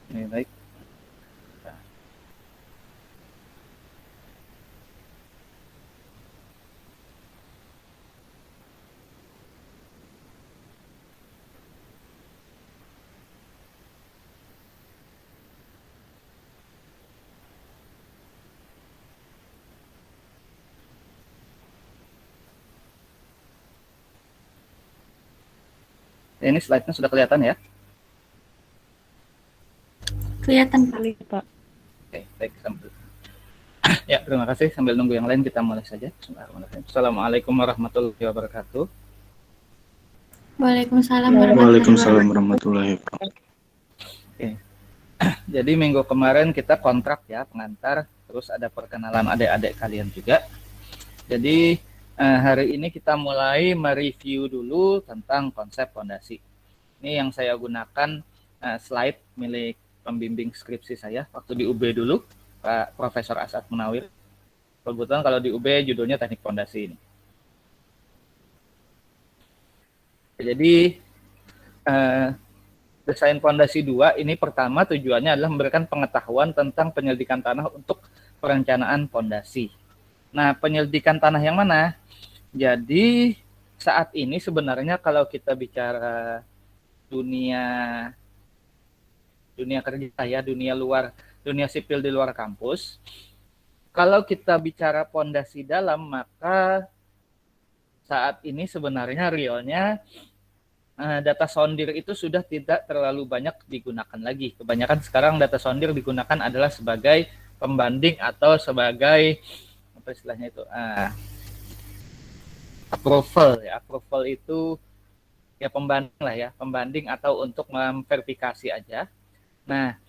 Ini baik. Ini slide-nya sudah kelihatan ya? Kelihatan kali, Pak. Oke, baik. Ya, terima kasih. Sambil nunggu yang lain, kita mulai saja. Assalamualaikum warahmatullahi wabarakatuh. Waalaikumsalam Waalaikumsalam warahmatullahi warahmatullahi wabarakatuh. Oke. Jadi minggu kemarin kita kontrak ya, pengantar. Terus ada perkenalan adik-adik kalian juga. Jadi hari ini kita mulai mereview dulu tentang konsep fondasi. Ini yang saya gunakan slide milik pembimbing skripsi saya waktu di UB dulu, Pak Profesor Asad Munawir. Kebetulan kalau di UB judulnya teknik fondasi ini. Jadi desain fondasi 2 ini pertama tujuannya adalah memberikan pengetahuan tentang penyelidikan tanah untuk perencanaan fondasi. Nah, penyelidikan tanah yang mana? Jadi saat ini sebenarnya kalau kita bicara dunia kerja ya, dunia sipil di luar kampus, kalau kita bicara fondasi dalam, maka saat ini sebenarnya realnya data sondir itu sudah tidak terlalu banyak digunakan lagi. Kebanyakan sekarang data sondir digunakan adalah sebagai pembanding atau sebagai apa istilahnya itu approval ya. Approval itu ya pembanding lah ya, pembanding atau untuk memverifikasi aja. Nah,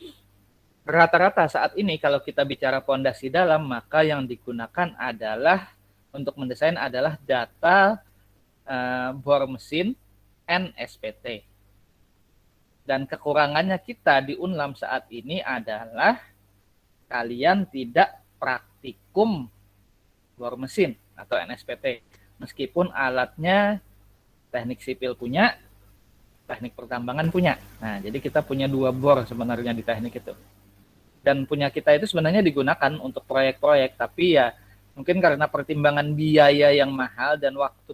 rata-rata saat ini kalau kita bicara fondasi dalam, maka yang digunakan adalah untuk mendesain adalah data bor mesin NSPT. Dan kekurangannya kita di Unlam saat ini adalah kalian tidak praktikum bor mesin atau NSPT. Meskipun alatnya teknik sipil punya, teknik pertambangan punya. Nah, jadi kita punya 2 bor sebenarnya di teknik itu. Dan punya kita itu sebenarnya digunakan untuk proyek-proyek, tapi ya mungkin karena pertimbangan biaya yang mahal dan waktu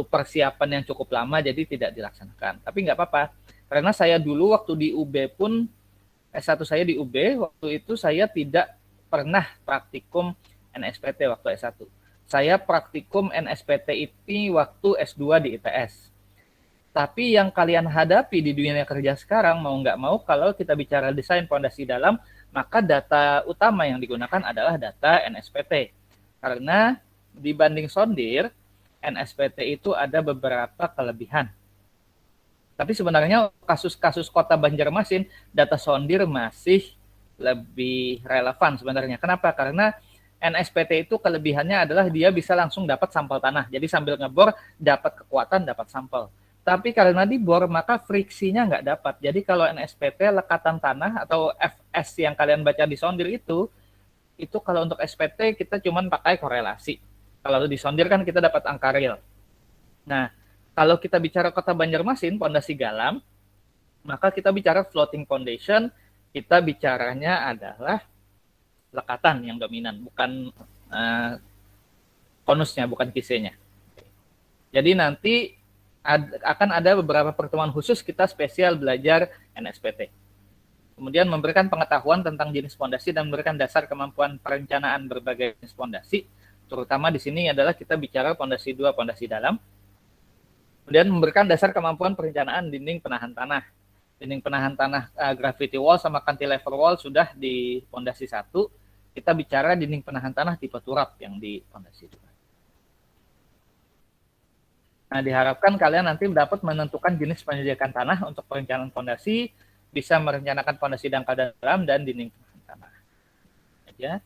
persiapan yang cukup lama, jadi tidak dilaksanakan. Tapi nggak apa-apa, karena saya dulu waktu di UB pun, S1 saya di UB, waktu itu saya tidak pernah praktikum NSPT waktu S1. Saya praktikum NSPT itu waktu S2 di ITS. Tapi yang kalian hadapi di dunia kerja sekarang, mau nggak mau, kalau kita bicara desain fondasi dalam, maka data utama yang digunakan adalah data NSPT. Karena dibanding sondir, NSPT itu ada beberapa kelebihan. Tapi sebenarnya kasus-kasus kota Banjarmasin, data sondir masih lebih relevan sebenarnya. Kenapa? Karena NSPT itu kelebihannya adalah dia bisa langsung dapat sampel tanah. Jadi sambil ngebor, dapat kekuatan, dapat sampel. Tapi karena dibor, maka friksinya nggak dapat. Jadi kalau NSPT, lekatan tanah, atau FS yang kalian baca di sondir itu kalau untuk SPT kita cuma pakai korelasi. Kalau di sondir kan kita dapat angka real. Nah, kalau kita bicara kota Banjarmasin, fondasi Galam, maka kita bicara floating foundation, kita bicaranya adalah lekatan yang dominan, bukan konusnya, bukan kisenya. Jadi nanti akan ada beberapa pertemuan khusus kita spesial belajar NSPT. Kemudian memberikan pengetahuan tentang jenis fondasi dan memberikan dasar kemampuan perencanaan berbagai jenis fondasi. Terutama di sini adalah kita bicara fondasi 2, fondasi dalam. Kemudian memberikan dasar kemampuan perencanaan dinding penahan tanah. Dinding penahan tanah gravity wall sama cantilever wall sudah di fondasi 1. Kita bicara dinding penahan tanah tipe turap yang di fondasi 2. Nah, diharapkan kalian nanti dapat menentukan jenis penyediaan tanah untuk perencanaan fondasi, bisa merencanakan fondasi dangkal dalam dan dinding penahan tanah. Ya.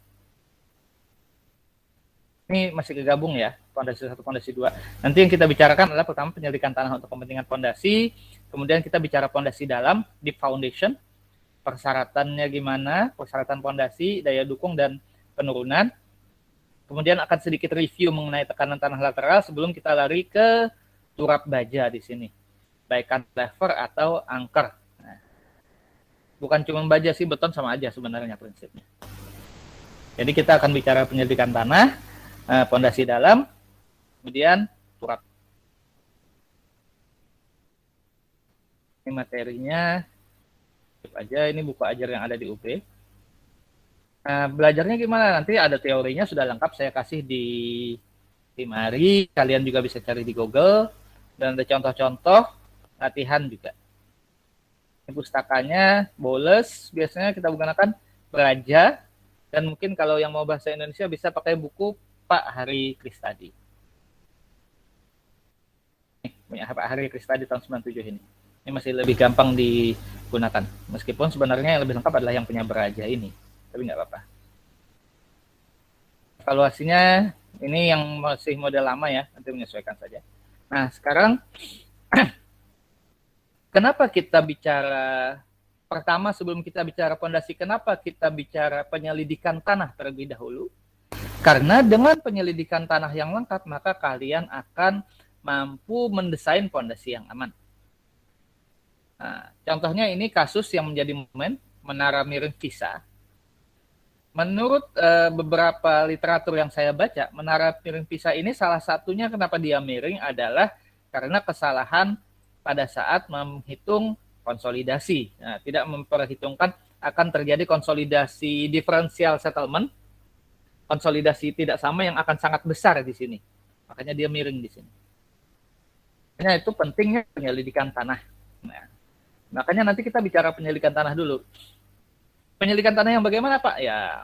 Ini masih kegabung ya, fondasi 1, fondasi 2. Nanti yang kita bicarakan adalah pertama penyelidikan tanah untuk kepentingan fondasi, kemudian kita bicara fondasi dalam, deep foundation, persyaratannya gimana, persyaratan fondasi, daya dukung dan penurunan. Kemudian akan sedikit review mengenai tekanan tanah lateral sebelum kita lari ke turap baja di sini, baik cantilever atau anchor. Nah, Bukan cuma baja sih, beton sama aja sebenarnya prinsipnya. Jadi kita akan bicara penyelidikan tanah, pondasi dalam, kemudian turap. Ini materinya, aja ini buku ajar yang ada di UB. Belajarnya gimana? Nanti ada teorinya sudah lengkap saya kasih di mari, kalian juga bisa cari di Google, dan ada contoh-contoh latihan juga. Ini pustakanya Boles, biasanya kita gunakan Braja, dan mungkin kalau yang mau bahasa Indonesia bisa pakai buku Pak Hari Kristadi. Pak Hari Kristadi tahun 97 ini. Ini masih lebih gampang digunakan. Meskipun sebenarnya yang lebih lengkap adalah yang punya Braja ini. Tapi nggak apa-apa. Evaluasinya ini yang masih model lama ya, nanti menyesuaikan saja. Nah, sekarang kenapa kita bicara, pertama sebelum kita bicara pondasi, kenapa kita bicara penyelidikan tanah terlebih dahulu? Karena dengan penyelidikan tanah yang lengkap, maka kalian akan mampu mendesain pondasi yang aman. Nah, contohnya ini kasus yang menjadi momen, Menara Miring Pisa. Menurut beberapa literatur yang saya baca, Menara Miring Pisa ini salah satunya kenapa dia miring adalah karena kesalahan pada saat menghitung konsolidasi. Nah, tidak memperhitungkan akan terjadi konsolidasi differential settlement, konsolidasi tidak sama yang akan sangat besar di sini. Makanya dia miring di sini. Makanya itu pentingnya penyelidikan tanah. Nah, makanya nanti kita bicara penyelidikan tanah dulu. Penyelidikan tanah yang bagaimana, Pak? Ya,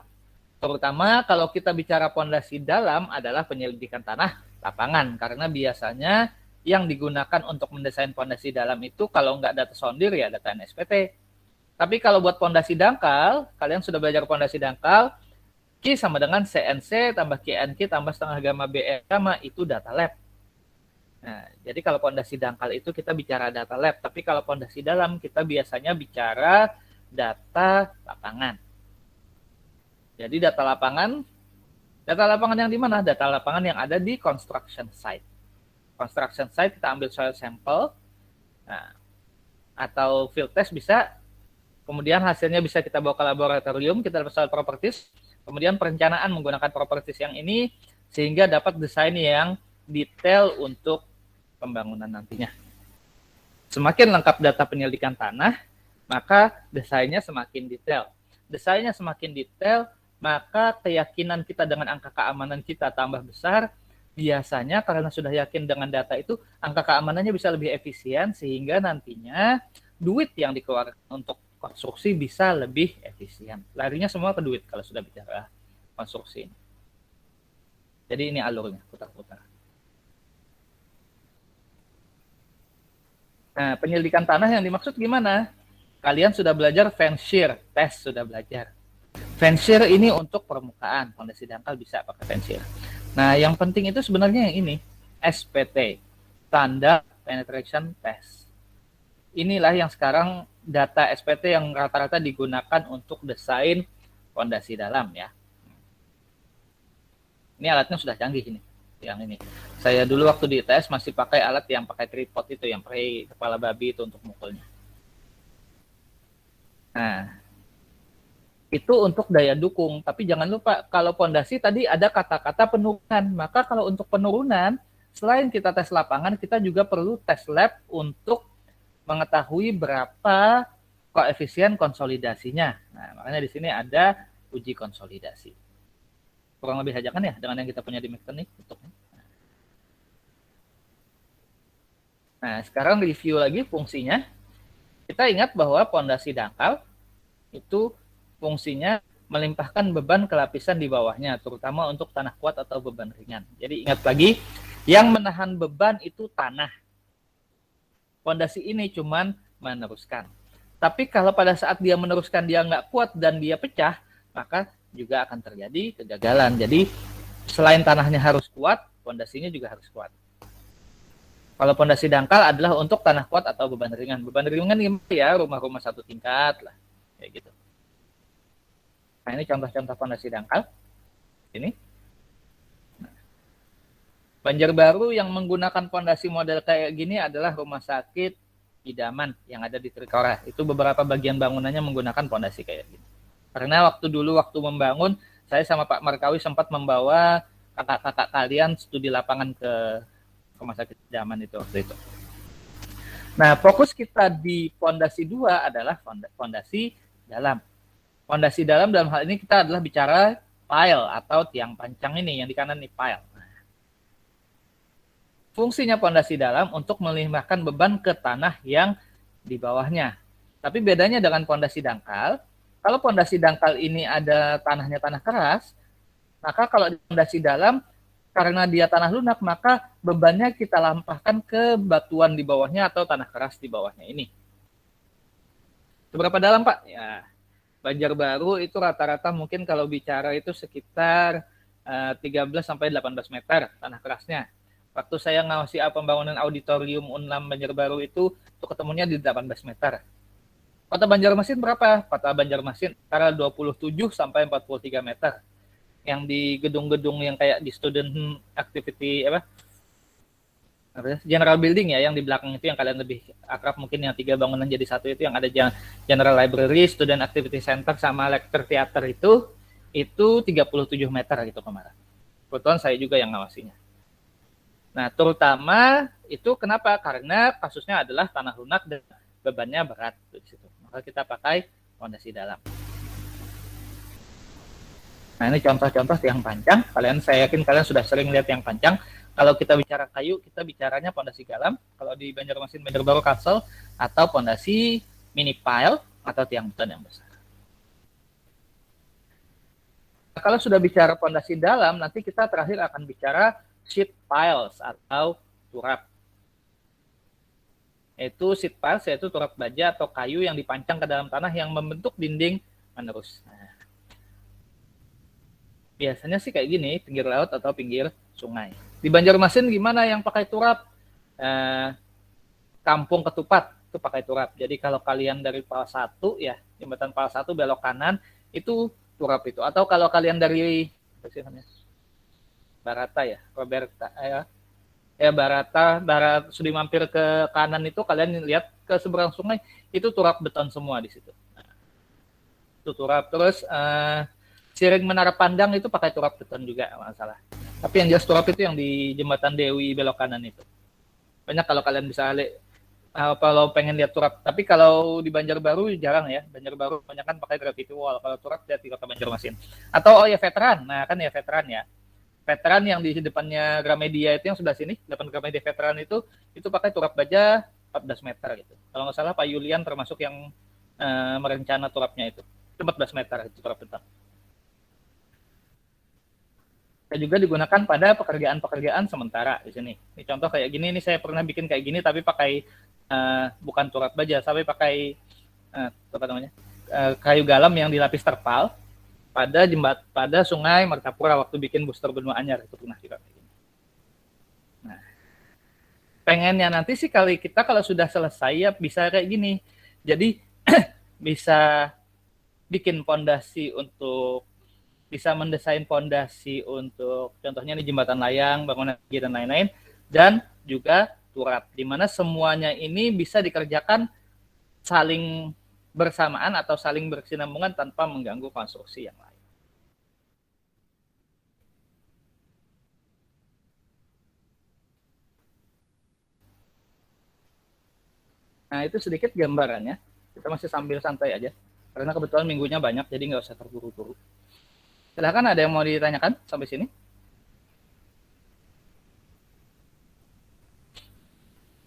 terutama kalau kita bicara pondasi dalam adalah penyelidikan tanah lapangan, karena biasanya yang digunakan untuk mendesain pondasi dalam itu kalau nggak data sondir ya data NSPT. Tapi kalau buat pondasi dangkal, kalian sudah belajar pondasi dangkal, Q sama dengan CNC tambah QNQ tambah setengah gamma BR gamma itu data lab. Nah, jadi kalau pondasi dangkal itu kita bicara data lab, tapi kalau pondasi dalam kita biasanya bicara data lapangan. Jadi data lapangan yang di mana? Data lapangan yang ada di construction site. Construction site kita ambil soil sample, nah, atau field test bisa, kemudian hasilnya bisa kita bawa ke laboratorium, kita dapat soil properties, kemudian perencanaan menggunakan properties yang ini, sehingga dapat desain yang detail untuk pembangunan nantinya. Semakin lengkap data penyelidikan tanah, maka desainnya semakin detail. Desainnya semakin detail, maka keyakinan kita dengan angka keamanan kita tambah besar. Biasanya karena sudah yakin dengan data itu, angka keamanannya bisa lebih efisien, sehingga nantinya duit yang dikeluarkan untuk konstruksi bisa lebih efisien. Larinya semua ke duit kalau sudah bicara konstruksi. Jadi ini alurnya, putar-putar. Nah, penyelidikan tanah yang dimaksud gimana? Kalian sudah belajar Fanshear, tes sudah belajar. Fanshear ini untuk permukaan, fondasi dangkal bisa pakai Fanshear. Nah, yang penting itu sebenarnya yang ini, SPT, Standard Penetration Test. Inilah yang sekarang data SPT yang rata-rata digunakan untuk desain fondasi dalam ya. Ini alatnya sudah canggih ini, yang ini. Saya dulu waktu di ITS masih pakai alat yang pakai tripod itu, yang pakai kepala babi itu untuk mukulnya. Nah, itu untuk daya dukung. Tapi jangan lupa, kalau pondasi tadi ada kata-kata penurunan. Maka kalau untuk penurunan, selain kita tes lapangan, kita juga perlu tes lab untuk mengetahui berapa koefisien konsolidasinya. Nah, makanya di sini ada uji konsolidasi. Kurang lebih aja kan ya dengan yang kita punya di mekanik. Nah, sekarang review lagi fungsinya. Kita ingat bahwa pondasi dangkal itu fungsinya melimpahkan beban ke lapisan di bawahnya, terutama untuk tanah kuat atau beban ringan. Jadi ingat lagi, yang menahan beban itu tanah. Pondasi ini cuman meneruskan. Tapi kalau pada saat dia meneruskan dia nggak kuat dan dia pecah, maka juga akan terjadi kegagalan. Jadi selain tanahnya harus kuat, pondasinya juga harus kuat. Kalau pondasi dangkal adalah untuk tanah kuat atau beban ringan. Beban ringan gimana ya? Rumah-rumah satu tingkat lah, kayak gitu. Nah, ini contoh-contoh pondasi dangkal. Ini. Banjarbaru yang menggunakan pondasi model kayak gini adalah rumah sakit idaman yang ada di Trikora. Itu beberapa bagian bangunannya menggunakan pondasi kayak gini. Karena waktu membangun, saya sama Pak Markawi sempat membawa kakak-kakak kalian studi lapangan ke rumah sakit idaman itu waktu itu. Nah, fokus kita di pondasi 2 adalah pondasi dalam. Pondasi dalam hal ini kita adalah bicara pile atau tiang pancang ini, yang di kanan ini pile. Fungsinya pondasi dalam untuk melimpahkan beban ke tanah yang di bawahnya. Tapi bedanya dengan pondasi dangkal, kalau pondasi dangkal ini ada tanahnya tanah keras, maka kalau di pondasi dalam, karena dia tanah lunak, maka bebannya kita lampahkan ke batuan di bawahnya atau tanah keras di bawahnya ini. Seberapa dalam, Pak? Ya, Banjarbaru itu rata-rata mungkin kalau bicara itu sekitar 13-18 meter tanah kerasnya. Waktu saya ngawasi pembangunan auditorium Unlam Banjarbaru itu ketemunya di 18 meter. Kota Banjarmasin berapa? Kota Banjarmasin antara 27-43 meter. Yang di gedung-gedung yang kayak di student activity general building ya, yang di belakang itu yang kalian lebih akrab mungkin, yang 3 bangunan jadi satu itu, yang ada general library, student activity center sama lecture theater itu 37 meter gitu kemarin. Kebetulan saya juga yang ngawasinya. Nah, terutama itu kenapa? Karena kasusnya adalah tanah lunak dan bebannya berat di situ. Maka kita pakai fondasi dalam. Nah, ini contoh-contoh tiang pancang. Saya yakin kalian sudah sering lihat tiang pancang. Kalau kita bicara kayu, kita bicaranya pondasi galam. Kalau di Banjarmasin, Banjarbaru, Kalsel, atau pondasi mini pile atau tiang beton yang besar. Nah, kalau sudah bicara pondasi dalam, nanti kita terakhir akan bicara sheet piles atau turap. Itu sheet piles, yaitu turap baja atau kayu yang dipancang ke dalam tanah yang membentuk dinding menerus. Nah, biasanya sih kayak gini, pinggir laut atau pinggir sungai. Di Banjarmasin gimana yang pakai turap? Kampung Ketupat itu pakai turap. Jadi kalau kalian dari Pal 1 ya, jembatan Pal 1 belok kanan itu turap itu. Atau kalau kalian dari Barata ya, Roberta Barat sudah mampir ke kanan itu, kalian lihat ke seberang sungai itu turap beton semua di situ. Nah, itu turap. Terus Siring Menara Pandang itu pakai turap beton juga, masalah. Tapi yang jelas turap itu yang di jembatan Dewi belok kanan itu. Banyak kalau kalian bisa kalau pengen lihat turap. Tapi kalau di Banjarbaru jarang ya. Banjarbaru banyak kan pakai gravity wall. Kalau turap lihat di Kota Banjarmasin. Atau veteran. Nah kan ya veteran ya. Veteran yang di depannya Gramedia itu yang sebelah sini, depan Gramedia veteran itu pakai turap baja 14 meter gitu. Kalau nggak salah Pak Yulian termasuk yang merencana turapnya itu 14 meter itu turap beton. Dan juga digunakan pada pekerjaan sementara di sini. Ini contoh kayak gini, ini saya pernah bikin kayak gini tapi pakai bukan turap baja, tapi pakai kayu galam yang dilapis terpal pada Sungai Martapura waktu bikin booster benua anyar itu pernah juga. Nah, pengennya nanti sih kalau sudah selesai ya bisa kayak gini. Jadi bisa bikin pondasi bisa mendesain pondasi untuk contohnya ini jembatan layang, bangunan dan lain-lain, dan juga turap, di mana semuanya ini bisa dikerjakan saling bersamaan atau saling berkesinambungan tanpa mengganggu konstruksi yang lain. Nah, itu sedikit gambarannya. Kita masih sambil santai aja. Karena kebetulan minggunya banyak, jadi nggak usah terburu-buru. Silahkan, ada yang mau ditanyakan sampai sini?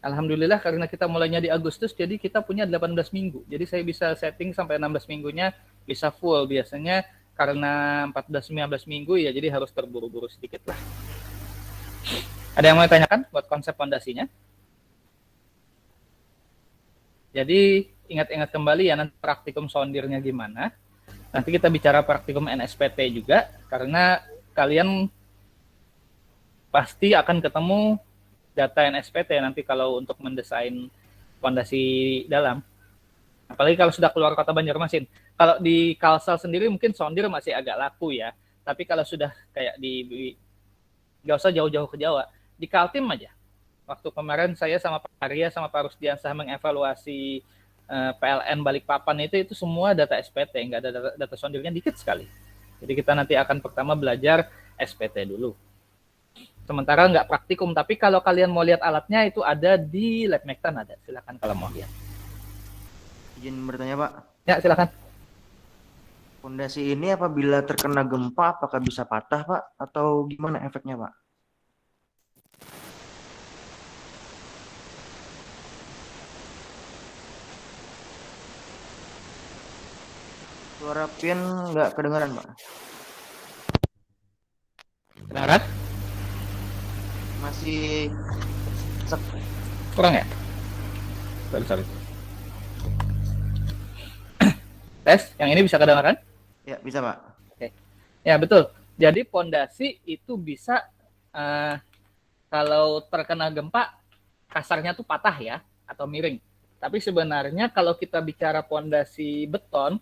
Alhamdulillah karena kita mulainya di Agustus, jadi kita punya 18 minggu. Jadi saya bisa setting sampai 16 minggunya bisa full. Biasanya karena 14-15 minggu ya, jadi harus terburu-buru sedikit lah. Ada yang mau ditanyakan buat konsep fondasinya? Jadi ingat-ingat kembali ya nanti praktikum sondirnya gimana. Nanti kita bicara praktikum NSPT juga, karena kalian pasti akan ketemu data NSPT nanti kalau untuk mendesain fondasi dalam. Apalagi kalau sudah keluar kota Banjarmasin. Kalau di Kalsel sendiri mungkin sondir masih agak laku ya. Tapi kalau sudah kayak nggak usah jauh-jauh ke Jawa, di Kaltim aja. Waktu kemarin saya sama Pak Arya sama Pak Rusdiansah mengevaluasi PLN Balikpapan itu semua data SPT, nggak ada data sondirnya dikit sekali. Jadi kita nanti akan pertama belajar SPT dulu. Sementara nggak praktikum, tapi kalau kalian mau lihat alatnya itu ada di Lab Mektan ada. Silakan kalau mau lihat. Izin bertanya, Pak. Ya, silakan. Fondasi ini apabila terkena gempa apakah bisa patah, Pak? Atau gimana efeknya, Pak? Suara pian nggak kedengaran, Pak. Kedengaran? Masih Kurang ya? Sorry. Tes, yang ini bisa kedengaran? Ya, bisa, Pak. Oke. Ya, betul. Jadi pondasi itu bisa kalau terkena gempa kasarnya tuh patah ya atau miring. Tapi sebenarnya kalau kita bicara pondasi beton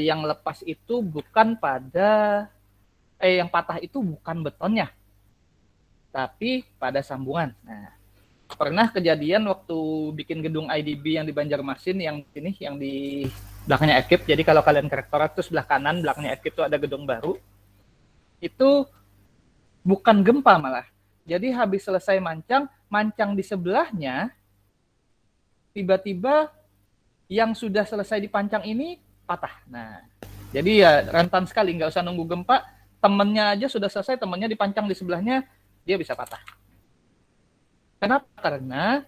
yang lepas itu bukan pada yang patah itu bukan betonnya, tapi pada sambungan. Nah, pernah kejadian waktu bikin gedung IDB yang di Banjarmasin yang ini yang di belakangnya Ekip. Jadi kalau kalian ke rektorat itu sebelah kanan belakangnya Ekip itu ada gedung baru. Itu bukan gempa malah. Jadi habis selesai mancang di sebelahnya tiba-tiba yang sudah selesai dipancang ini patah. Nah, jadi ya rentan sekali, nggak usah nunggu gempa, temennya aja sudah selesai, temennya dipancang di sebelahnya, dia bisa patah. Kenapa? Karena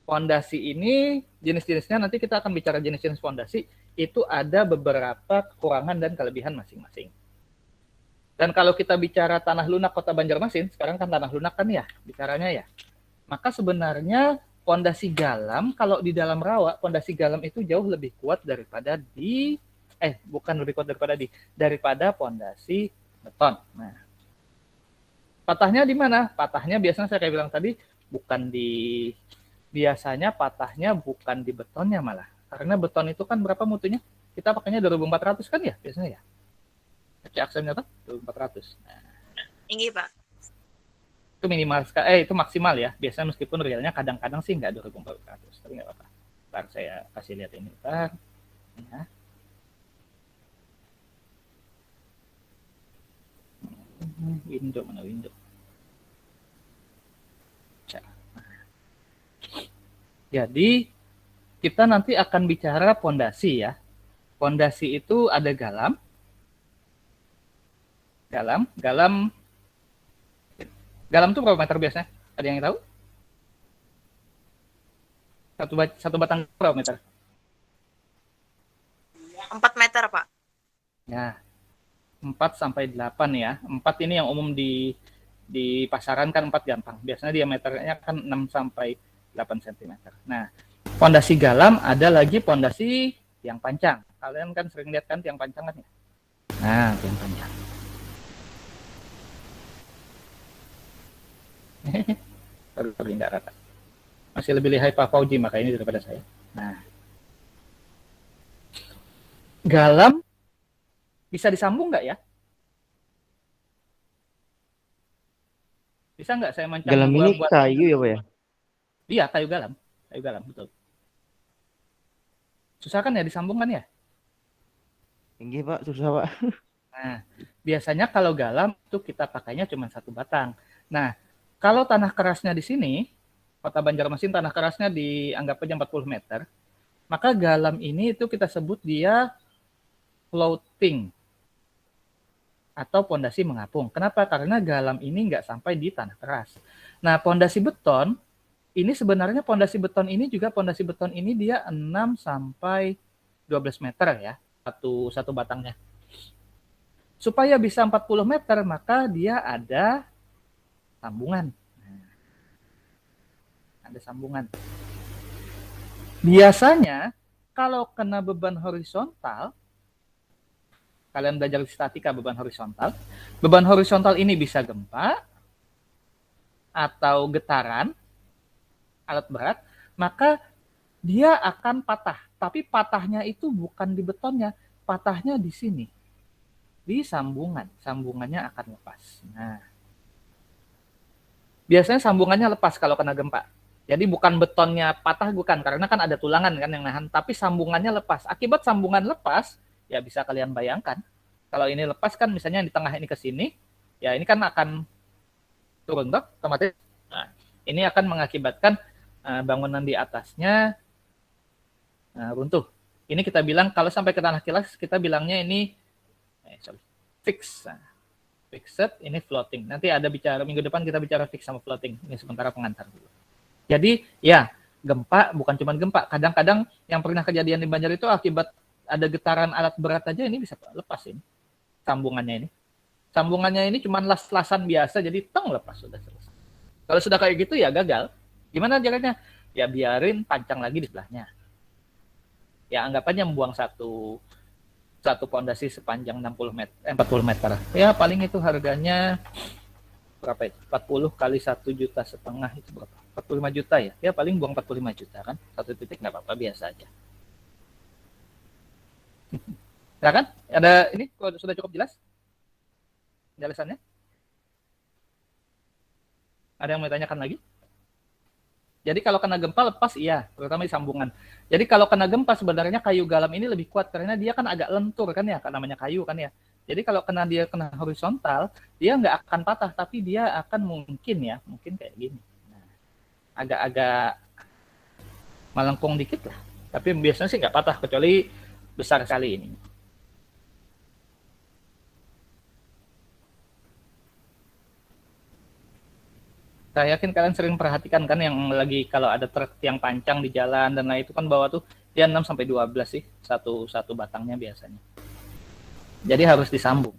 fondasi ini jenis-jenisnya, nanti kita akan bicara jenis-jenis fondasi, itu ada beberapa kekurangan dan kelebihan masing-masing. Dan kalau kita bicara tanah lunak Kota Banjarmasin, sekarang kan tanah lunak kan ya, bicaranya ya. Maka sebenarnya fondasi galam, kalau di dalam rawa, fondasi galam itu jauh lebih kuat daripada daripada fondasi beton. Nah, patahnya di mana? Patahnya biasanya saya kayak bilang tadi, biasanya patahnya bukan di betonnya malah. Karena beton itu kan berapa mutunya? Kita pakainya 2400 kan ya biasanya ya. Aksennya tuh 2400. Nah, tinggi, Pak. Itu minimal itu maksimal ya. Biasanya meskipun realnya kadang-kadang sih nggak 2400, tapi nggak apa-apa. Ntar saya kasih lihat ini. Ntar. Ya. Window. Jadi kita nanti akan bicara pondasi ya. Pondasi itu ada galam. Galam itu berapa meter biasanya? Ada yang tahu? Satu batang berapa meter? 4 meter, Pak. Ya, 4 sampai 8 ya. 4 ini yang umum di pasaran kan 4 gampang. Biasanya diameternya kan 6 sampai 8 cm. Nah, pondasi galam ada lagi pondasi tiang pancang. Kalian kan sering lihat kan tiang pancang kan ya? Nah, tiang pancang. Tapi nggak rata. Masih lebih lihai Pak Fauji maka ini daripada saya. Nah, galam bisa disambung nggak ya? Bisa nggak saya mancang galam ini buat kayu ya, Pak ya? Iya, kayu galam betul. Susah kan ya disambung kan ya? Tinggi, Pak, susah, Pak. Nah, biasanya kalau galam itu kita pakainya cuma satu batang. Nah, kalau tanah kerasnya di sini, Kota Banjarmasin tanah kerasnya dianggap aja 40 meter, maka galam ini itu kita sebut dia floating atau pondasi mengapung. Kenapa? Karena galam ini nggak sampai di tanah keras. Nah, pondasi beton ini sebenarnya pondasi beton ini dia 6 sampai 12 meter ya, satu batangnya. Supaya bisa 40 meter, maka dia ada sambungan. Ada sambungan. Biasanya kalau kena beban horizontal, kalian belajar statika beban horizontal ini bisa gempa atau getaran alat berat, maka dia akan patah. Tapi patahnya itu bukan di betonnya, patahnya di sini. Di sambungan. Sambungannya akan lepas. Nah, biasanya sambungannya lepas kalau kena gempa. Jadi bukan betonnya patah, bukan, karena kan ada tulangan kan yang nahan, tapi sambungannya lepas. Akibat sambungan lepas, ya bisa kalian bayangkan. Kalau ini lepas kan misalnya di tengah ini ke sini, ya ini kan akan turun dok, otomatis. Nah, ini akan mengakibatkan bangunan di atasnya runtuh. Ini kita bilang kalau sampai ke tanah kilas kita bilangnya ini fix. Nah, fixed, ini floating. Nanti ada bicara minggu depan kita bicara fix sama floating. Ini sementara pengantar dulu. Jadi ya gempa bukan cuma gempa. Kadang-kadang yang pernah kejadian di Banjar itu akibat ada getaran alat berat aja ini bisa lepas ini sambungannya ini. Sambungannya ini cuma las-lasan biasa jadi teng lepas sudah selesai. Kalau sudah kayak gitu ya gagal. Gimana caranya? Ya biarin pancang lagi di sebelahnya. Ya anggap aja membuang satu pondasi sepanjang 40 meter. Ya paling itu harganya berapa itu? 40 kali 1,5 juta itu berapa? 45 juta ya. Ya paling buang 45 juta kan. Satu titik nggak apa-apa, biasa aja. Ya kan? Ada ini sudah cukup jelas? Penjelasannya? Ada yang mau ditanyakan lagi? Jadi kalau kena gempa lepas iya, terutama di sambungan. Jadi kalau kena gempa sebenarnya kayu galam ini lebih kuat karena dia kan agak lentur kan ya, namanya kayu kan ya. Jadi kalau dia kena horizontal, dia nggak akan patah, tapi dia akan mungkin kayak gini. Nah, agak-agak melengkung dikit lah. Tapi biasanya sih nggak patah, kecuali besar sekali ini. Saya yakin kalian sering perhatikan kan yang lagi kalau ada truk yang pancang di jalan dan lain itu kan bawa tuh dia 6-12 sih satu batangnya biasanya. Jadi harus disambung.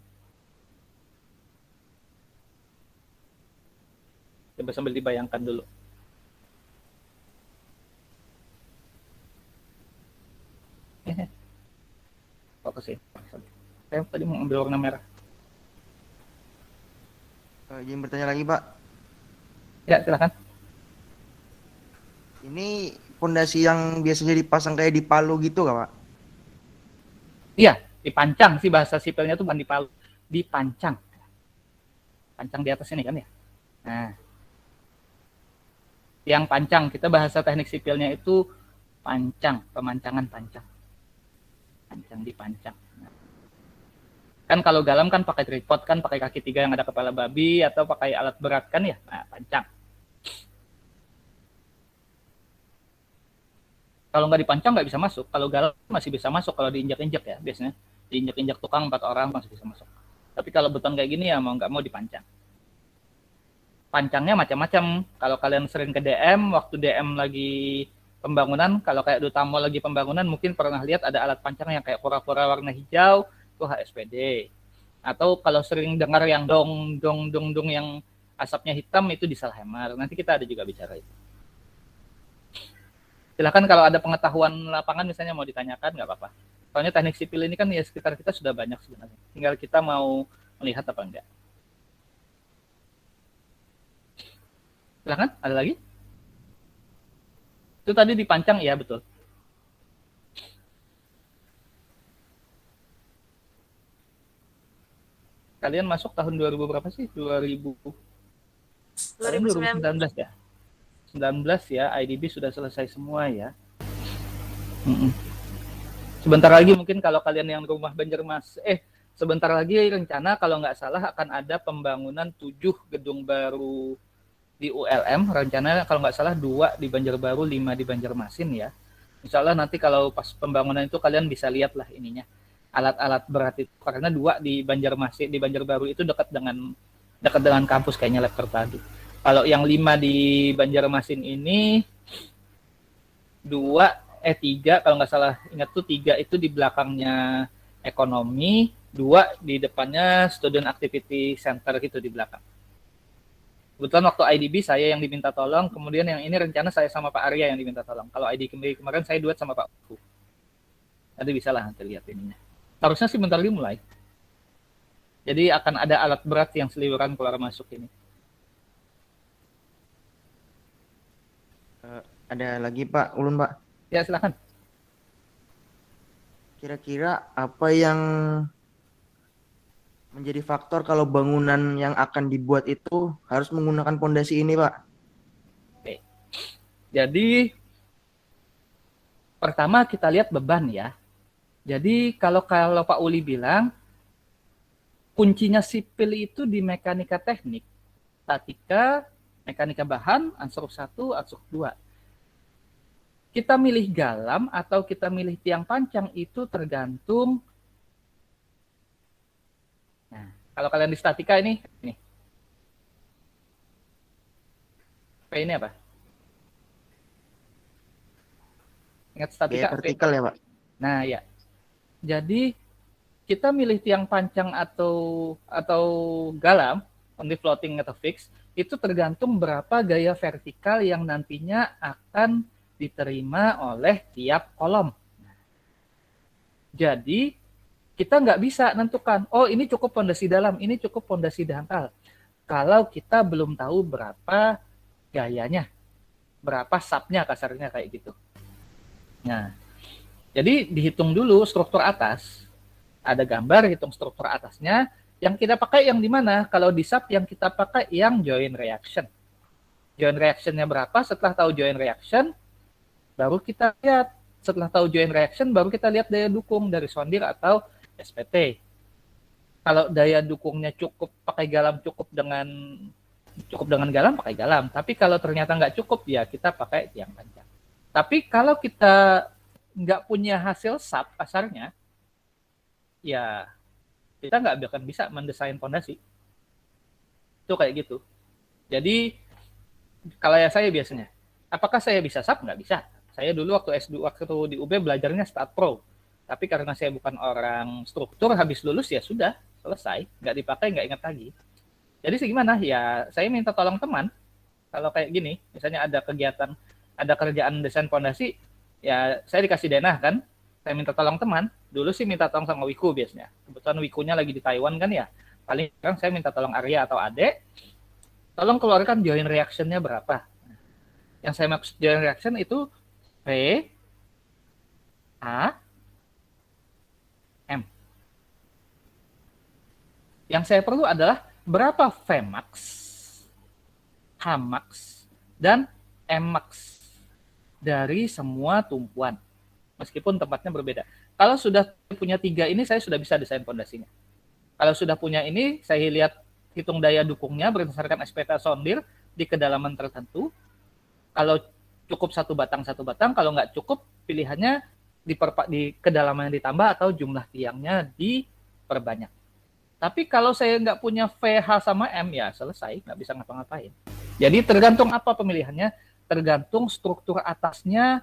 Coba sambil dibayangkan dulu. Fokus ya. Saya tadi mau ambil warna merah. Izin bertanya lagi Pak. Ya silakan. Ini pondasi yang biasanya dipasang kayak di Palu gitu nggak Pak? Iya, dipancang sih bahasa sipilnya tuh bukan dipalu, dipancang. Pancang di atas ini kan ya. Nah, yang pancang kita bahasa teknik sipilnya itu pancang, pemancangan pancang. Pancang dipancang. Nah. Kan kalau galam kan pakai tripod kan, pakai kaki 3 yang ada kepala babi atau pakai alat berat kan ya. Nah, pancang. Kalau nggak dipancang nggak bisa masuk. Kalau galam masih bisa masuk kalau diinjak-injak ya biasanya. Diinjak-injak tukang 4 orang masih bisa masuk. Tapi kalau beton kayak gini ya mau nggak mau dipancang. Pancangnya macam-macam. Kalau kalian sering ke DM, waktu DM lagi pembangunan, kalau kayak Dutamo lagi pembangunan mungkin pernah lihat ada alat pancang yang kayak pura-pura warna hijau, itu HSPD. Atau kalau sering dengar yang dong yang asapnya hitam itu diesel hammer. Nanti kita ada juga bicara itu. Silakan kalau ada pengetahuan lapangan misalnya mau ditanyakan nggak apa-apa. Soalnya teknik sipil ini kan ya sekitar kita sudah banyak sebenarnya. Tinggal kita mau melihat apa enggak. Silakan, ada lagi? Itu tadi dipancang ya betul. Kalian masuk tahun 2000 berapa sih? 2019 ya. 19 ya, IDB sudah selesai semua ya. Sebentar lagi mungkin kalau kalian yang rumah Banjarmasin, sebentar lagi rencana kalau nggak salah akan ada pembangunan 7 gedung baru di ULM. Rencana kalau nggak salah 2 di Banjarbaru, 5 di Banjarmasin ya. Insya Allah nanti kalau pas pembangunan itu kalian bisa lihat lah ininya. Alat-alat berat itu. Karena 2 di Banjarmasin, di Banjarbaru itu dekat dengan kampus kayaknya lab terpadu. Kalau yang 5 di Banjarmasin ini 3 kalau nggak salah ingat tuh 3 itu di belakangnya ekonomi, 2 di depannya student activity center gitu di belakang. Kebetulan waktu IDB saya yang diminta tolong, kemudian yang ini rencana saya sama Pak Arya yang diminta tolong. Kalau IDB kemarin saya duet sama Pak Uku. Nanti bisa lah nanti lihat ininya. Harusnya sih bentar lagi mulai. Jadi akan ada alat berat yang seliweran keluar masuk ini. Ada lagi Pak Ulun Pak. Ya silakan. Kira-kira apa yang menjadi faktor kalau bangunan yang akan dibuat itu harus menggunakan pondasi ini, Pak? Oke. Jadi pertama kita lihat beban ya. Jadi kalau Pak Uli bilang kuncinya sipil itu di mekanika teknik, statika, mekanika bahan, ansur 1, ansur 2. Kita milih galam atau kita milih tiang pancang itu tergantung. Nah, kalau kalian di statika ini. P ini apa? Ingat statika? Gaya vertikal ya, Pak? Nah, ya. Jadi kita milih tiang pancang atau galam, only floating atau fix, itu tergantung berapa gaya vertikal yang nantinya akan diterima oleh tiap kolom. Jadi kita nggak bisa nentukan, oh ini cukup pondasi dalam, ini cukup pondasi dangkal. Kalau kita belum tahu berapa gayanya, berapa subnya kasarnya kayak gitu. Nah, jadi dihitung dulu struktur atas. Ada gambar hitung struktur atasnya. Yang kita pakai yang di mana? Kalau di sub yang kita pakai yang joint reaction. Joint reactionnya berapa? Setelah tahu joint reaction, baru kita lihat. Setelah tahu joint reaction, baru kita lihat daya dukung dari sondir atau SPT. Kalau daya dukungnya cukup pakai galam, cukup dengan galam, pakai galam. Tapi kalau ternyata nggak cukup, ya kita pakai tiang pancang. Tapi kalau kita nggak punya hasil sub kasarnya, ya kita nggak akan bisa mendesain fondasi. Itu kayak gitu. Jadi kalau ya saya biasanya, apakah saya bisa sub? Nggak bisa. Saya dulu waktu S2 waktu di UB belajarnya Stat Pro. Tapi karena saya bukan orang struktur, habis lulus ya sudah selesai, nggak dipakai, nggak ingat lagi. Jadi gimana? Ya saya minta tolong teman. Kalau kayak gini, misalnya ada kegiatan, ada kerjaan desain fondasi, ya saya dikasih denah kan. Saya minta tolong teman. Dulu sih minta tolong sama Wiku biasanya. Kebetulan Wikunya lagi di Taiwan kan ya. Paling sekarang saya minta tolong Arya atau Ade. Tolong keluarkan joint reaction-nya berapa. Yang saya maksud joint reaction itu P, A, M. Yang saya perlu adalah berapa Vmax, Hmax, dan Mmax dari semua tumpuan. Meskipun tempatnya berbeda. Kalau sudah punya 3 ini, saya sudah bisa desain fondasinya. Kalau sudah punya ini, saya lihat hitung daya dukungnya berdasarkan SPT sondir di kedalaman tertentu. Kalau cukup satu batang, kalau nggak cukup, pilihannya di kedalaman yang ditambah atau jumlah tiangnya diperbanyak. Tapi kalau saya nggak punya VH sama M, ya selesai, nggak bisa ngapa-ngapain. Jadi tergantung apa pemilihannya, tergantung struktur atasnya,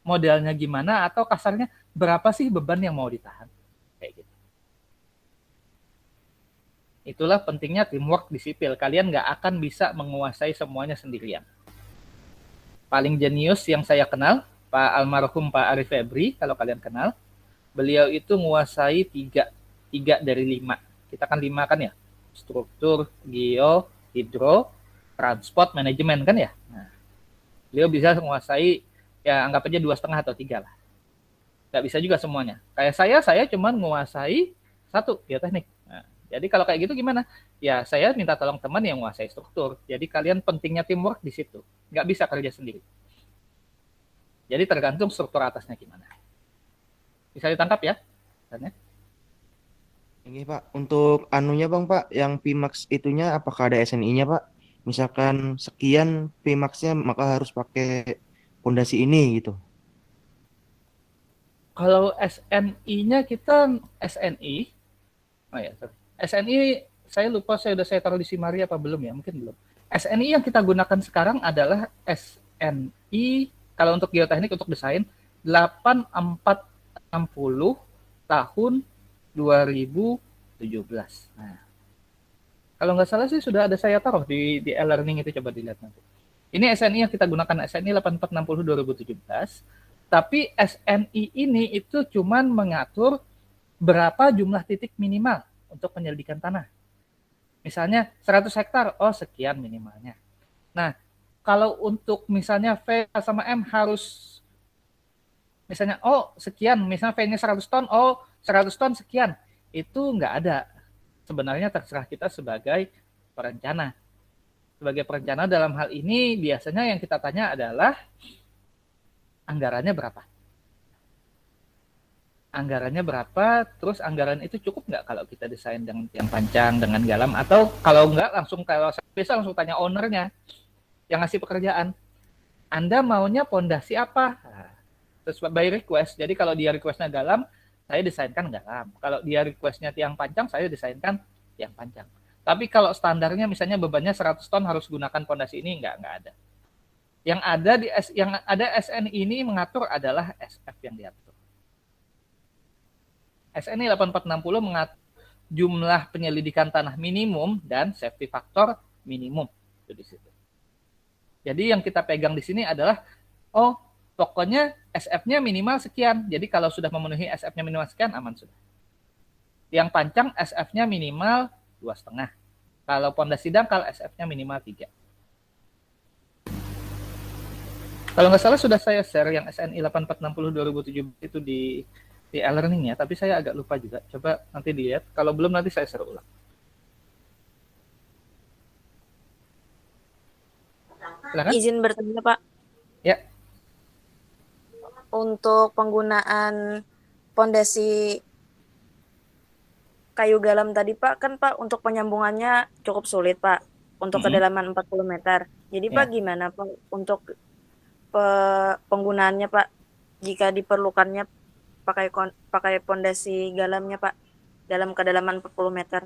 modelnya gimana, atau kasarnya berapa sih beban yang mau ditahan. Kayak gitu. Itulah pentingnya teamwork di sipil. Kalian nggak akan bisa menguasai semuanya sendirian. Paling jenius yang saya kenal, Pak almarhum Pak Arif Febri, kalau kalian kenal, beliau itu menguasai 3 dari 5. Kita kan 5 kan ya, struktur, geo, hidro, transport, manajemen kan ya. Nah, beliau bisa menguasai, ya anggap aja 2,5 atau 3 lah. Nggak bisa juga semuanya. Kayak saya cuma menguasai 1, geoteknik. Nah, jadi kalau kayak gitu gimana? Ya saya minta tolong teman yang menguasai struktur. Jadi kalian pentingnya teamwork di situ. Nggak bisa kerja sendiri. Jadi tergantung struktur atasnya gimana. Bisa ditangkap ya? Tanya. Ini Pak, untuk anunya Bang Pak, yang Pimax itunya apakah ada SNI-nya Pak? Misalkan sekian Pimax-nya maka harus pakai pondasi ini gitu. Kalau SNI-nya kita SNI, oh ya, sorry. SNI saya lupa saya taruh di Simari apa belum ya? Mungkin belum. SNI yang kita gunakan sekarang adalah SNI kalau untuk geoteknik untuk desain 8460 tahun 2017. Nah, kalau nggak salah sih sudah ada saya taruh di e-learning itu, coba dilihat nanti. Ini SNI yang kita gunakan, SNI 8460 2017. Tapi SNI ini itu cuman mengatur berapa jumlah titik minimal untuk penyelidikan tanah. Misalnya 100 hektar, oh sekian minimalnya. Nah, kalau untuk misalnya V sama M harus, misalnya, oh sekian, misalnya V-nya 100 ton, oh 100 ton sekian. Itu nggak ada. sebenarnya terserah kita sebagai perencana. Sebagai perencana dalam hal ini biasanya yang kita tanya adalah anggarannya berapa. Anggarannya berapa, terus anggaran itu cukup nggak kalau kita desain dengan tiang pancang, dengan galam, atau kalau nggak langsung, kalau bisa langsung tanya ownernya yang ngasih pekerjaan. Anda maunya pondasi apa? Nah, sesuai by request. Jadi kalau dia requestnya galam, saya desainkan galam. Kalau dia requestnya tiang pancang, saya desainkan tiang pancang. Tapi kalau standarnya misalnya bebannya 100 ton harus gunakan pondasi ini, nggak ada. Yang ada SN ini mengatur adalah SF yang diatur. SNI 8460 mengatur jumlah penyelidikan tanah minimum dan safety factor minimum itu di situ. Jadi yang kita pegang di sini adalah pokoknya SF-nya minimal sekian. Jadi kalau sudah memenuhi SF-nya minimal sekian, aman sudah. Yang pancang SF-nya minimal 2,5. Kalau pondasi dangkal SF-nya minimal 3. Kalau nggak salah sudah saya share yang SNI 8460 2017 itu di e-learning ya, tapi saya agak lupa juga. Coba nanti dilihat. Kalau belum nanti saya share ulang. Silakan. Izin bertanya, Pak. Ya. Untuk penggunaan pondasi kayu galam tadi, Pak, kan Pak untuk penyambungannya cukup sulit, Pak. Untuk kedalaman 40 meter. Jadi Pak gimana Pak untuk penggunaannya, Pak? Jika diperlukannya pakai pondasi galamnya, Pak, dalam kedalaman 40 meter.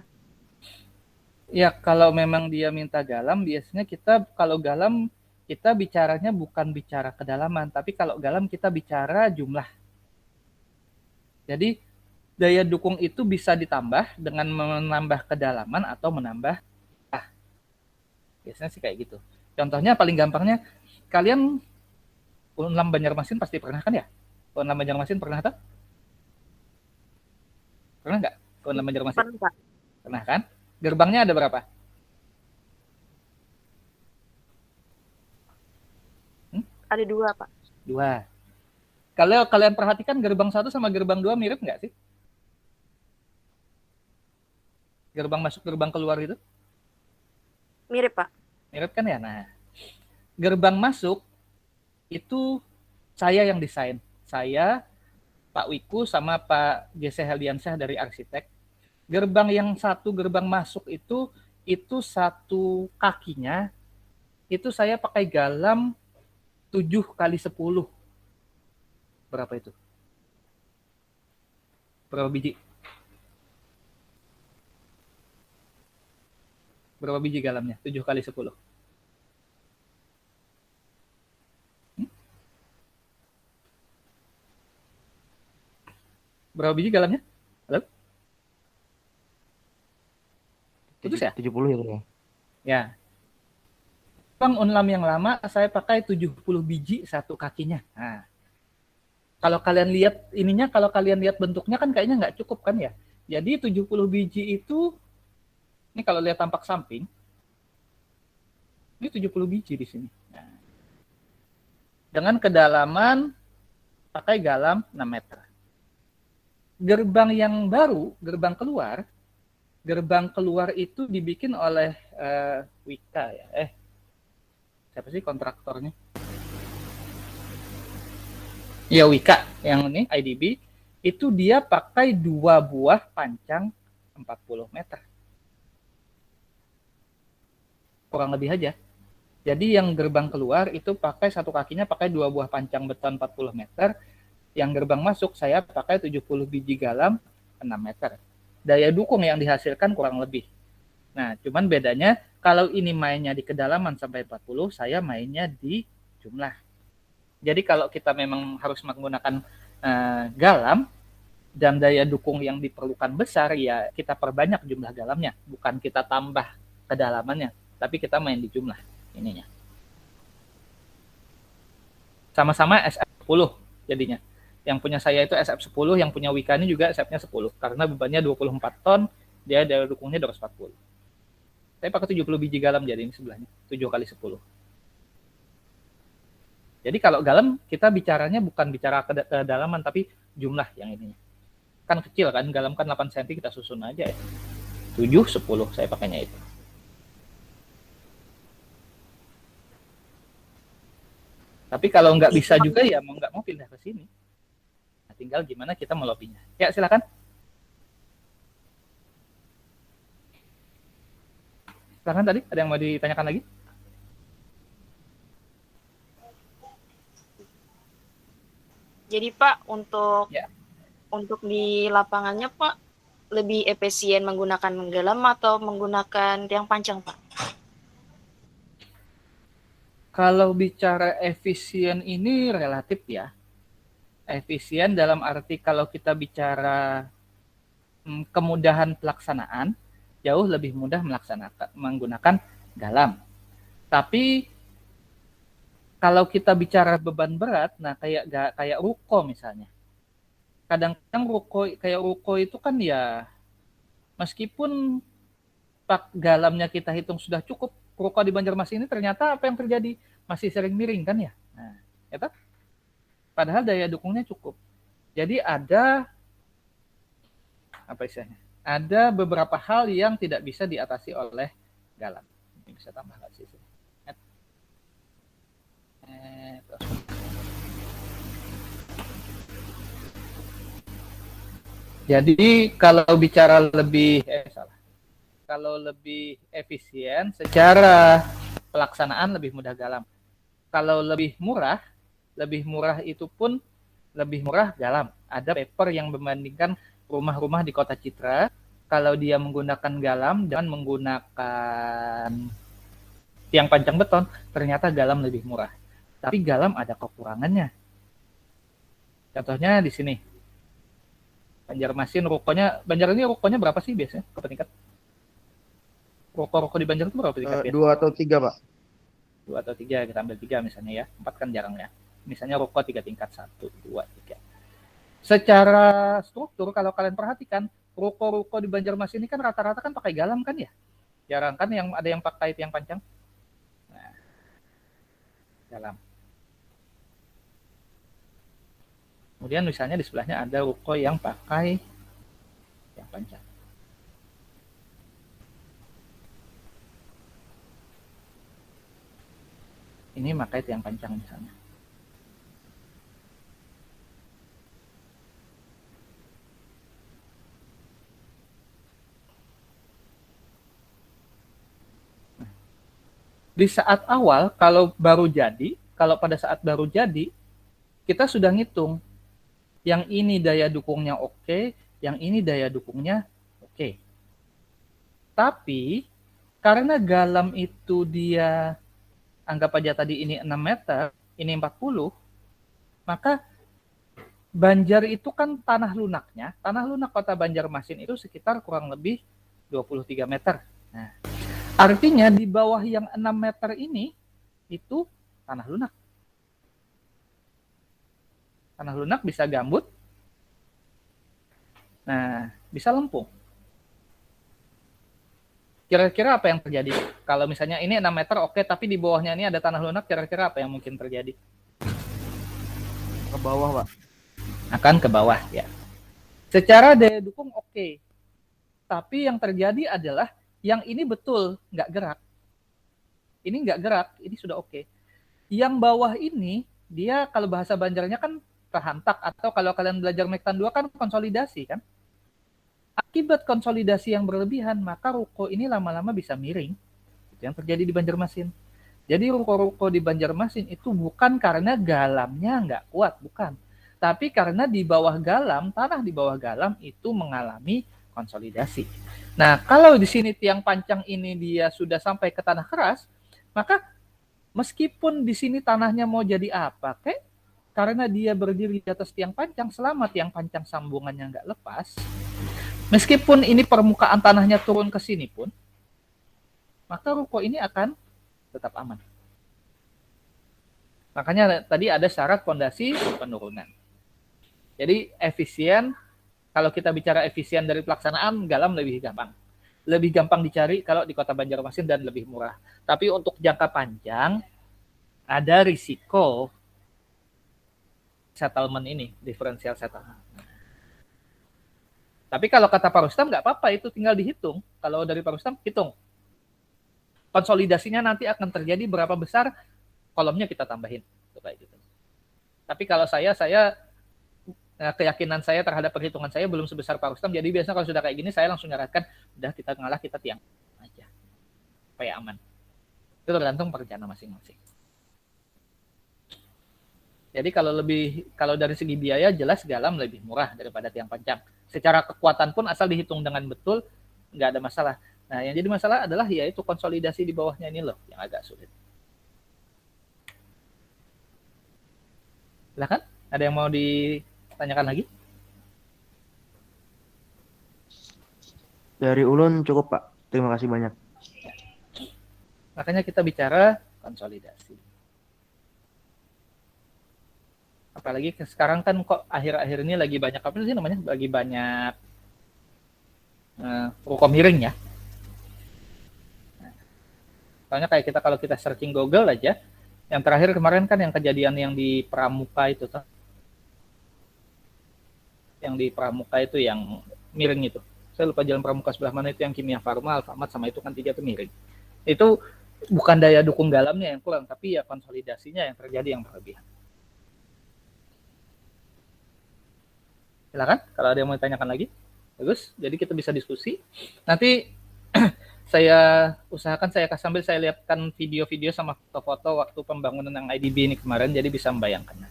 Ya, kalau memang dia minta galam, biasanya kita kalau galam kita bicaranya bukan bicara kedalaman, tapi kalau galam kita bicara jumlah. Jadi daya dukung itu bisa ditambah dengan menambah kedalaman atau menambah biasanya sih kayak gitu. Contohnya paling gampangnya, kalian Unlam Banjarmasin pasti pernah kan ya? Unlam Banjarmasin pernah tak? Pernah nggak? Unlam Banjarmasin? Pernah, Pak. Pernah kan? Gerbangnya ada berapa? Ada 2, Pak. 2. Kalau kalian perhatikan gerbang 1 sama gerbang 2 mirip nggak sih? Gerbang masuk, gerbang keluar itu? Mirip, Pak. Mirip kan ya? Nah, gerbang masuk itu saya yang desain. Saya, Pak Wiku, sama Pak JC Heldiansyah dari arsitek. Gerbang yang satu, gerbang masuk itu satu kakinya, itu saya pakai galam 7x10. Berapa itu? Berapa biji? Berapa biji galamnya? 7x10. Berapa biji galamnya? Halo? Putus ya? 70 ya, Bang. Ya. Bang Unlam yang lama saya pakai 70 biji satu kakinya. Nah, kalau kalian lihat ininya, kalau kalian lihat bentuknya kan kayaknya nggak cukup kan ya. Jadi 70 biji itu, ini kalau lihat tampak samping, ini 70 biji di sini. Nah, dengan kedalaman pakai galam 6 meter. Gerbang yang baru, gerbang keluar itu dibikin oleh Wika ya. Siapa sih kontraktornya? Ya Wika, yang ini IDB, itu dia pakai 2 buah pancang 40 meter. Kurang lebih aja. Jadi yang gerbang keluar itu pakai satu kakinya pakai 2 buah pancang beton 40 meter. Yang gerbang masuk saya pakai 70 biji galam 6 meter. Daya dukung yang dihasilkan kurang lebih. Nah, cuman bedanya kalau ini mainnya di kedalaman sampai 40, saya mainnya di jumlah. Jadi kalau kita memang harus menggunakan galam dan daya dukung yang diperlukan besar, ya kita perbanyak jumlah galamnya, bukan kita tambah kedalamannya, tapi kita main di jumlah ininya. Sama-sama SF10 jadinya. Yang punya saya itu SF10, yang punya Wika ini juga SF-nya 10, karena bebannya 24 ton, dia daya dukungnya 240. Saya pakai 70 biji galam jadi ini sebelahnya, 7x10. Jadi kalau galam kita bicaranya bukan bicara kedalaman tapi jumlah yang ininya. Kan kecil kan, galam kan 8 cm kita susun aja ya. 7, 10 saya pakainya itu. Tapi kalau nggak bisa juga ya mau nggak mau pindah ke sini. Nah, tinggal gimana kita melobinya. Ya silakan. Silakan tadi ada yang mau ditanyakan lagi? Jadi Pak, untuk Ya. di lapangannya Pak, lebih efisien menggunakan menggalam atau menggunakan tiang panjang Pak? Kalau bicara efisien ini relatif ya. Efisien dalam arti kalau kita bicara kemudahan pelaksanaan, jauh lebih mudah menggunakan galam. Tapi kalau kita bicara beban berat, nah kayak ruko misalnya. Kadang-kadang ruko itu kan ya meskipun galamnya kita hitung sudah cukup, ruko di Banjarmasin ini ternyata apa yang terjadi? Masih sering miring kan ya. Nah, ya. Padahal daya dukungnya cukup. Jadi ada apa istilahnya? Ada beberapa hal yang tidak bisa diatasi oleh galam. Ini bisa tambah nggak sih? Jadi kalau bicara kalau lebih efisien secara pelaksanaan lebih mudah galam. Kalau lebih murah itu pun lebih murah galam. Ada paper yang membandingkan rumah-rumah di Kota Citra, kalau dia menggunakan galam dan menggunakan tiang panjang beton, ternyata galam lebih murah. Tapi galam ada kekurangannya. Contohnya di sini. Banjarmasin Banjar ini rukonya berapa sih biasanya ke tingkat? Ruko di Banjar itu berapa tingkat? 2 atau 3, Pak. 2 atau 3, kita ambil 3 misalnya ya. 4 kan jarang ya. Misalnya ruko 3 tingkat, 1, 2, 3. Secara struktur kalau kalian perhatikan, ruko-ruko di Banjarmasin ini kan rata-rata kan pakai galam kan ya? Jarang kan yang ada yang pakai tiang panjang. Nah, galam. Kemudian misalnya di sebelahnya ada ruko yang pakai tiang panjang. Ini pakai tiang panjang misalnya. Di saat awal kalau pada saat baru jadi, kita sudah ngitung yang ini daya dukungnya oke, yang ini daya dukungnya oke. Tapi karena galam itu dia anggap aja tadi ini 6 meter, ini 40, maka Banjar itu kan tanah lunak Kota Banjarmasin itu sekitar kurang lebih 23 meter. Nah, artinya di bawah yang 6 meter ini itu tanah lunak. Tanah lunak bisa gambut. Nah, bisa lempung. Kira-kira apa yang terjadi? Kalau misalnya ini 6 meter oke, tapi di bawahnya ini ada tanah lunak, kira-kira apa yang mungkin terjadi? Ke bawah, Pak. Akan ke bawah ya. Secara daya dukung oke. Tapi yang terjadi adalah yang ini betul nggak gerak. Ini nggak gerak, ini sudah oke. Yang bawah ini, dia kalau bahasa Banjarnya kan terhantak, atau kalau kalian belajar Mektan 2 kan konsolidasi kan. Akibat konsolidasi yang berlebihan, maka ruko ini lama-lama bisa miring. Itu yang terjadi di Banjarmasin. Jadi ruko-ruko di Banjarmasin itu bukan karena galamnya nggak kuat, bukan. Tapi karena di bawah galam, tanah di bawah galam itu mengalami konsolidasi. Nah, kalau di sini tiang panjang ini dia sudah sampai ke tanah keras, maka meskipun di sini tanahnya mau jadi apa, karena dia berdiri di atas tiang panjang, selama tiang panjang sambungannya nggak lepas, meskipun ini permukaan tanahnya turun ke sini pun, maka ruko ini akan tetap aman. Makanya tadi ada syarat fondasi penurunan. Jadi efisien, kalau kita bicara efisien dari pelaksanaan, galam lebih gampang. Lebih gampang dicari kalau di Kota Banjarmasin dan lebih murah. Tapi untuk jangka panjang, ada risiko settlement ini, differential settlement. Tapi kalau kata Pak Rustam nggak apa-apa, itu tinggal dihitung. Kalau dari Pak Rustam, hitung. Konsolidasinya nanti akan terjadi berapa besar, kolomnya kita tambahin. Kayak gitu. Tapi kalau saya keyakinan saya terhadap perhitungan saya belum sebesar Pak Rustam. Jadi biasanya kalau sudah kayak gini, saya langsung nyaratkan, udah kita ngalah, kita tiang aja. Supaya aman. Itu tergantung perencana masing-masing. Jadi kalau dari segi biaya, jelas galam lebih murah daripada tiang panjang. Secara kekuatan pun asal dihitung dengan betul, nggak ada masalah. Nah, yang jadi masalah adalah yaitu konsolidasi di bawahnya ini loh, yang agak sulit. Silakan, ada yang mau ditanyakan lagi? Dari Ulun cukup, Pak. Terima kasih banyak. Makanya kita bicara konsolidasi. Apalagi sekarang kan kok akhir-akhir ini lagi banyak apa sih namanya? Lagi banyak ruko miring ya. Soalnya kayak kalau kita searching Google aja, yang terakhir kemarin kan yang kejadian yang di Pramuka itu tuh. Yang di Pramuka itu yang miring itu. Saya lupa jalan Pramuka sebelah mana itu yang Kimia Farma, Alfamart sama itu kan 3 tuh miring. Itu bukan daya dukung galamnya yang kurang, tapi ya konsolidasinya yang terjadi yang berlebihan. Silakan, kalau ada yang mau ditanyakan lagi. Bagus, jadi kita bisa diskusi. Nanti saya usahakan sambil saya lihatkan video-video sama foto-foto waktu pembangunan yang IDB ini kemarin, jadi bisa membayangkan.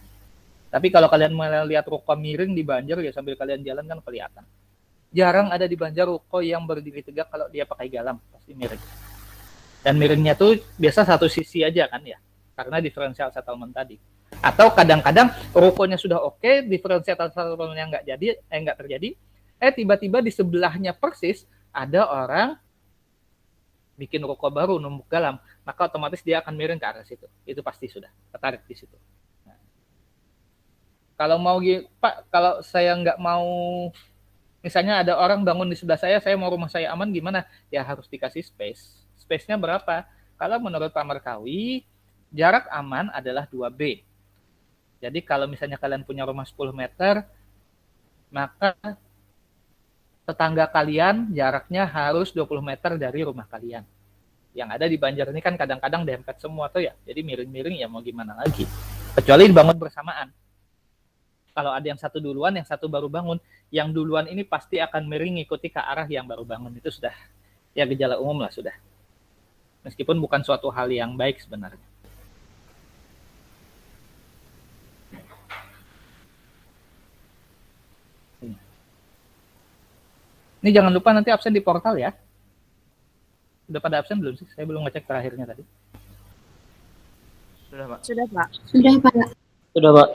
Tapi kalau kalian melihat ruko miring di Banjar, ya sambil kalian jalan kan kelihatan. Jarang ada di Banjar ruko yang berdiri tegak kalau dia pakai galam, pasti miring. Dan miringnya tuh biasa satu sisi aja kan ya, karena diferensial settlement tadi. Atau kadang-kadang rukonya sudah oke, diferensial settlement-nya nggak terjadi, tiba-tiba di sebelahnya persis ada orang bikin ruko baru numpuk galam, maka otomatis dia akan miring ke arah situ. Itu pasti sudah tertarik di situ. Nah, kalau mau Pak, kalau saya nggak mau, misalnya ada orang bangun di sebelah saya mau rumah saya aman gimana? Ya harus dikasih space. Space-nya berapa? Kalau menurut Pak Markawi, jarak aman adalah 2B. Jadi kalau misalnya kalian punya rumah 10 meter, maka tetangga kalian jaraknya harus 20 meter dari rumah kalian. Yang ada di Banjar ini kan kadang-kadang dempet semua tuh ya. Jadi miring-miring ya mau gimana lagi. Kecuali dibangun bersamaan. Kalau ada yang satu duluan, yang satu baru bangun, yang duluan ini pasti akan miring ngikuti ke arah yang baru bangun. Itu sudah ya gejala umum lah sudah. Meskipun bukan suatu hal yang baik sebenarnya. Ini jangan lupa nanti absen di portal ya. Sudah pada absen belum sih? Saya belum ngecek terakhirnya tadi. Sudah, Pak. Sudah, Pak. Sudah, Pak. Sudah, Pak.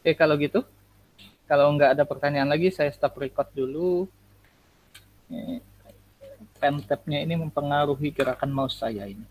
Oke, kalau gitu. Kalau nggak ada pertanyaan lagi, saya stop record dulu. Pen tab-nya ini mempengaruhi gerakan mouse saya ini.